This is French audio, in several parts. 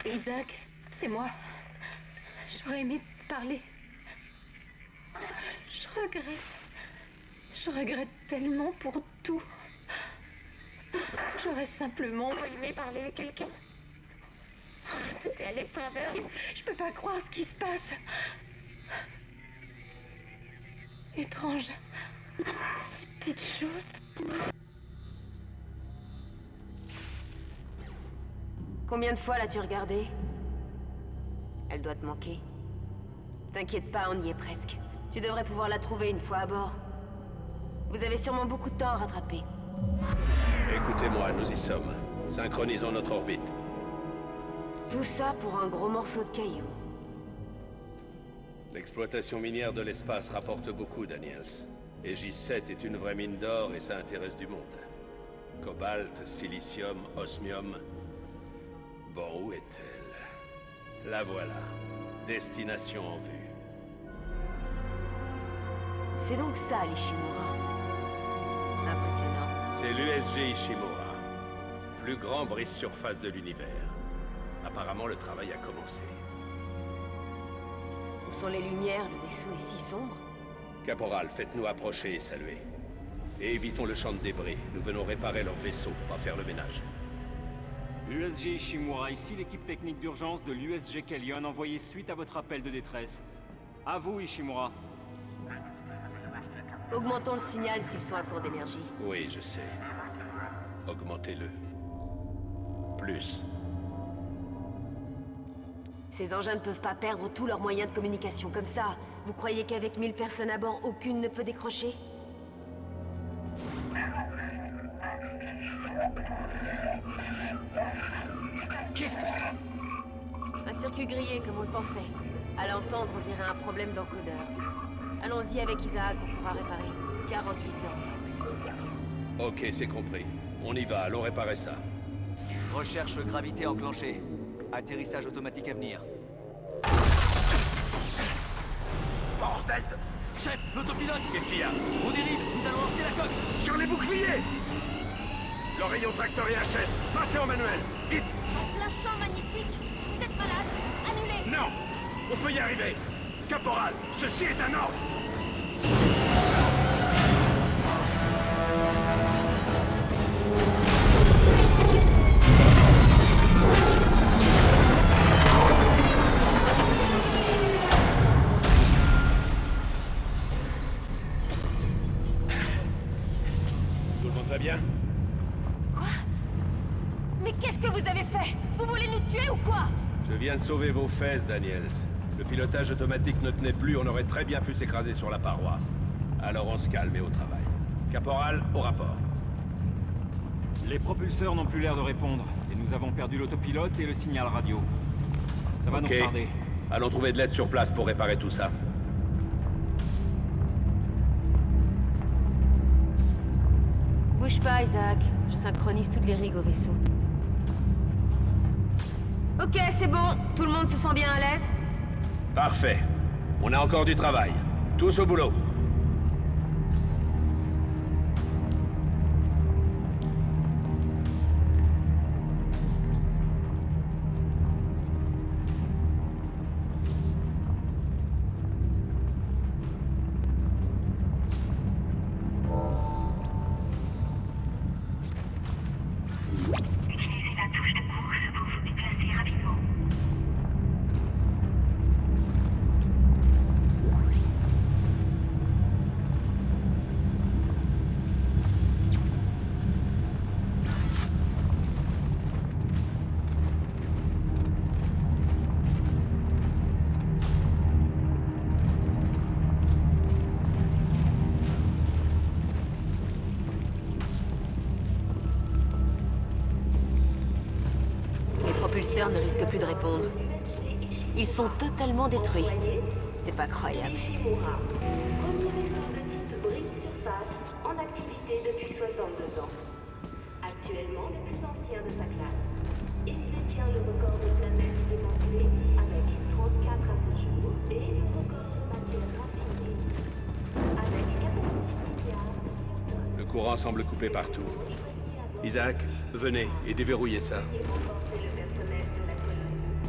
Isaac, c'est moi. J'aurais aimé te parler. Je regrette tellement pour tout. J'aurais simplement aimé parler à quelqu'un. Tout est à l'extérieur. Je peux pas croire ce qui se passe. Étrange. Petite chose. Combien de fois l'as-tu regardée? Elle doit te manquer. T'inquiète pas, on y est presque. Tu devrais pouvoir la trouver une fois à bord. Vous avez sûrement beaucoup de temps à rattraper. Écoutez-moi, nous y sommes. Synchronisons notre orbite. Tout ça pour un gros morceau de caillou. L'exploitation minière de l'espace rapporte beaucoup, Daniels. Et J7 est une vraie mine d'or et ça intéresse du monde. Cobalt, silicium, osmium... Bon, où est-elle? La voilà. Destination en vue. C'est donc ça, l'Ishimura. Impressionnant. C'est l'USG Ishimura. Plus grand brise-surface de l'univers. Apparemment, le travail a commencé. Où sont les lumières? Le vaisseau est si sombre. Caporal, faites-nous approcher et saluer. Et évitons le champ de débris. Nous venons réparer leur vaisseau, pas faire le ménage. USG Ishimura, ici l'équipe technique d'urgence de l'USG Kellion envoyée suite à votre appel de détresse. À vous, Ishimura. Augmentons le signal s'ils sont à court d'énergie. Oui, je sais. Augmentez-le. Plus. Ces engins ne peuvent pas perdre tous leurs moyens de communication comme ça. Vous croyez qu'avec 1000 personnes à bord, aucune ne peut décrocher? Qu'est-ce que c'est? Un circuit grillé, comme on le pensait. À l'entendre, on dirait un problème d'encodeur. Allons-y avec Isaac, on pourra réparer. 48 heures max. Ok, c'est compris. On y va, allons réparer ça. Recherche gravité enclenchée. Atterrissage automatique à venir. Bordel de... Chef, l'autopilote! Qu'est-ce qu'il y a? On dérive, nous allons heurter la coque! Sur les boucliers! L'oreillon tracteur et HS, passez en manuel! Vite! En plein champ magnétique. Vous êtes malade. Annulez. Non! On peut y arriver! Caporal, ceci est un ordre! Tout le monde va bien? Quoi? Mais qu'est-ce que vous avez fait? Vous voulez nous tuer ou quoi? Je viens de sauver vos fesses, Daniels. Le pilotage automatique ne tenait plus, on aurait très bien pu s'écraser sur la paroi. Alors on se calme et au travail. Caporal, au rapport. Les propulseurs n'ont plus l'air de répondre, et nous avons perdu l'autopilote et le signal radio. Ça va nous retarder. Allons trouver de l'aide sur place pour réparer tout ça. Bouge pas, Isaac. Je synchronise toutes les rigs au vaisseau. Ok, c'est bon. Tout le monde se sent bien à l'aise? Parfait. On a encore du travail. Tous au boulot. Utilisez la touche de course pour vous déplacer rapidement. Les propulseurs ne risquent plus de répondre. Ils sont totalement détruits. C'est pas croyable. Ishimura, premier vaisseau de type brise-surface en activité depuis 62 ans. Actuellement le plus ancien de sa classe. Il détient le record de planètes démantelées avec 34 à ce jour et le record de matière raffinée avec capacité immédiate de 1 tonne. Le courant semble coupé partout. Isaac, venez et déverrouillez ça. Et renforcer le personnel de la colonie.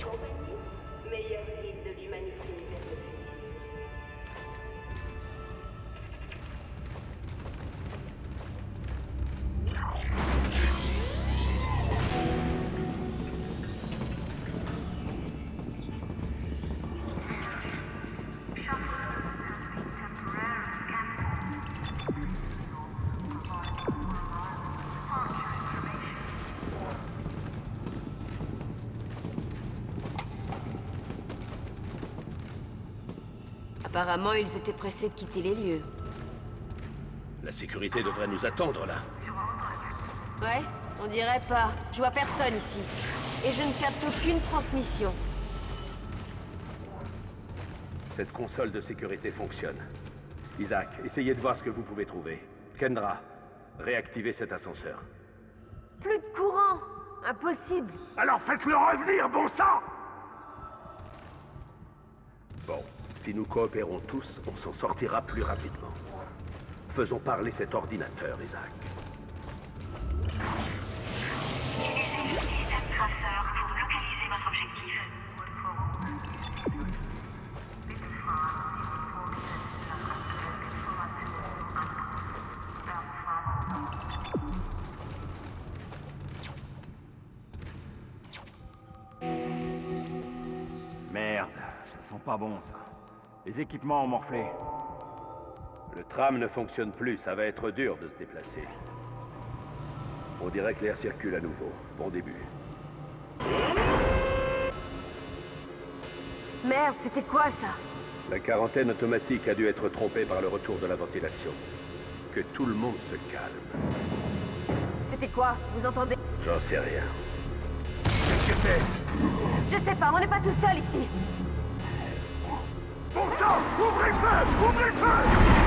compagnie, meilleur guide de l'humanité vers le futur. Apparemment, ils étaient pressés de quitter les lieux. La sécurité devrait nous attendre là. Ouais, on dirait pas. Je vois personne ici. Et je ne capte aucune transmission. Cette console de sécurité fonctionne. Isaac, essayez de voir ce que vous pouvez trouver. Kendra, réactivez cet ascenseur. Plus de courant. Impossible. Alors faites-le revenir, bon sang! Bon, si nous coopérons tous, on s'en sortira plus rapidement. Faisons parler cet ordinateur, Isaac. Utilisez le système traceur pour localiser votre objectif. Merde, ça sent pas bon ça. Les équipements ont morflé. Le tram ne fonctionne plus, ça va être dur de se déplacer. On dirait que l'air circule à nouveau. Bon début. Merde, c'était quoi ça? La quarantaine automatique a dû être trompée par le retour de la ventilation. Que tout le monde se calme. C'était quoi? Vous entendez? J'en sais rien. Qu'est-ce que c'est? Je sais pas, on n'est pas tout seul ici. Bon sang! Ouvrez le feu! Ouvrez le feu!